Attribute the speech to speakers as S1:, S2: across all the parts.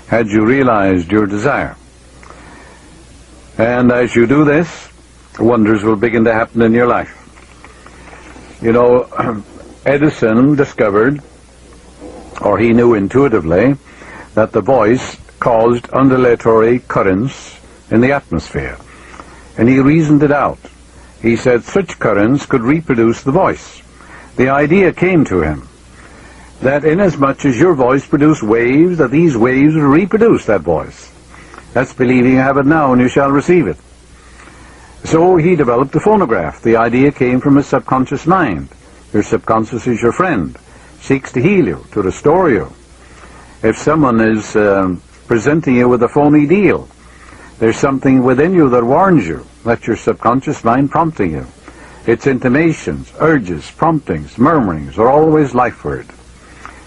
S1: had you realized your desire. And as you do this, wonders will begin to happen in your life. You know, Edison discovered, or he knew intuitively, that the voice caused undulatory currents in the atmosphere. And he reasoned it out. He said such currents could reproduce the voice. The idea came to him that inasmuch as your voice produced waves, that these waves would reproduce that voice. That's believing you have it now and you shall receive it. So he developed a phonograph. The idea came from his subconscious mind. Your subconscious is your friend, seeks to heal you, to restore you. If someone is presenting you with a phony deal, there's something within you that warns you. That's your subconscious mind prompting you. Its intimations, urges, promptings, murmurings are always life word.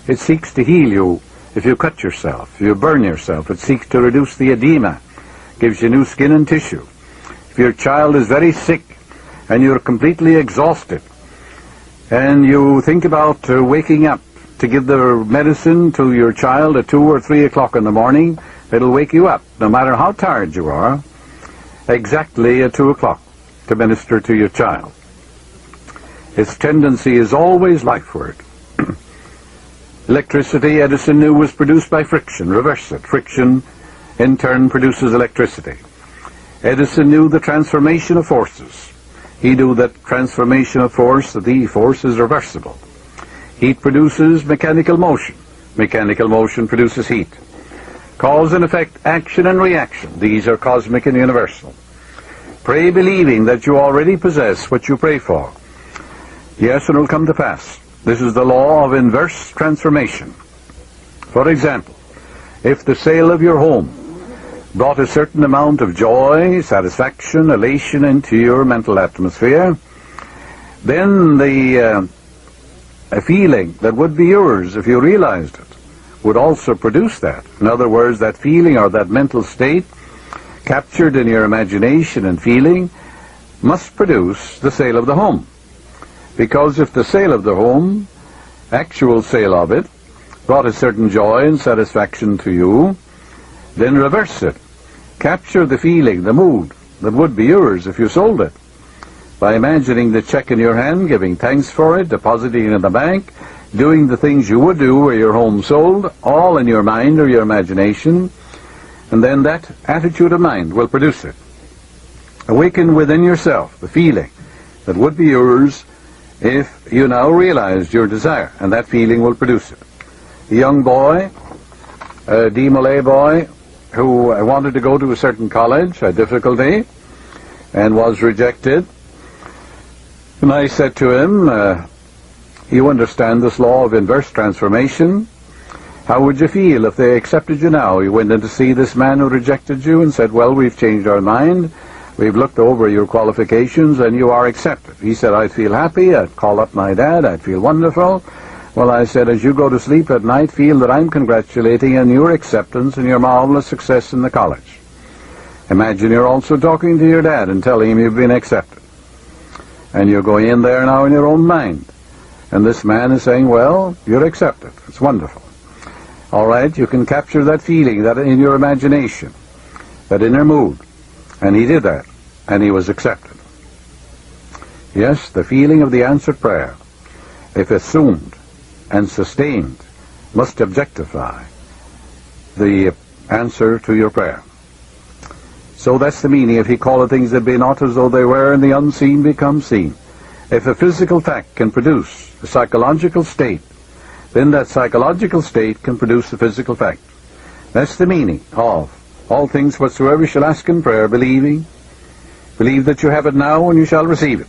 S1: It seeks to heal you if you cut yourself, if you burn yourself. It seeks to reduce the edema, gives you new skin and tissue. If your child is very sick and you're completely exhausted and you think about waking up to give the medicine to your child at 2 or 3 o'clock in the morning, it'll wake you up, no matter how tired you are, exactly at 2 o'clock to minister to your child. Its tendency is always life word. Electricity, Edison knew, was produced by friction. Reverse it. Friction, in turn, produces electricity. Edison knew the transformation of forces. He knew that transformation of force, that the force is reversible. Heat produces mechanical motion. Mechanical motion produces heat. Cause and effect, action and reaction. These are cosmic and universal. Pray believing that you already possess what you pray for. Yes, it will come to pass. This is the law of inverse transformation. For example, if the sale of your home brought a certain amount of joy, satisfaction, elation into your mental atmosphere, then the a feeling that would be yours if you realized it would also produce that. In other words, that feeling or that mental state captured in your imagination and feeling must produce the sale of the home. Because if the sale of the home, actual sale of it, brought a certain joy and satisfaction to you, then reverse it. Capture the feeling, the mood that would be yours if you sold it, by imagining the check in your hand, giving thanks for it, depositing it in the bank, doing the things you would do were your home sold, all in your mind or your imagination, and then that attitude of mind will produce it. Awaken within yourself the feeling that would be yours if you now realized your desire, and that feeling will produce it. A young boy, a Malay boy, who wanted to go to a certain college, had difficulty, and was rejected. And I said to him, you understand this law of inverse transformation? How would you feel if they accepted you now? You went in to see this man who rejected you and said, well, we've changed our mind. We've looked over your qualifications and you are accepted. He said, I'd feel happy. I'd call up my dad. I'd feel wonderful. Well, I said, as you go to sleep at night, feel that I'm congratulating on your acceptance and your marvelous success in the college. Imagine you're also talking to your dad and telling him you've been accepted. And you're going in there now in your own mind. And this man is saying, well, you're accepted. It's wonderful. All right, you can capture that feeling, that in your imagination, that inner mood. And he did that, and he was accepted. Yes, the feeling of the answered prayer, if assumed and sustained, must objectify the answer to your prayer. So that's the meaning. If he calleth things that be not as though they were, and the unseen become seen. If a physical fact can produce a psychological state, then that psychological state can produce a physical fact. That's the meaning of all things whatsoever you shall ask in prayer, believing. Believe that you have it now and you shall receive it.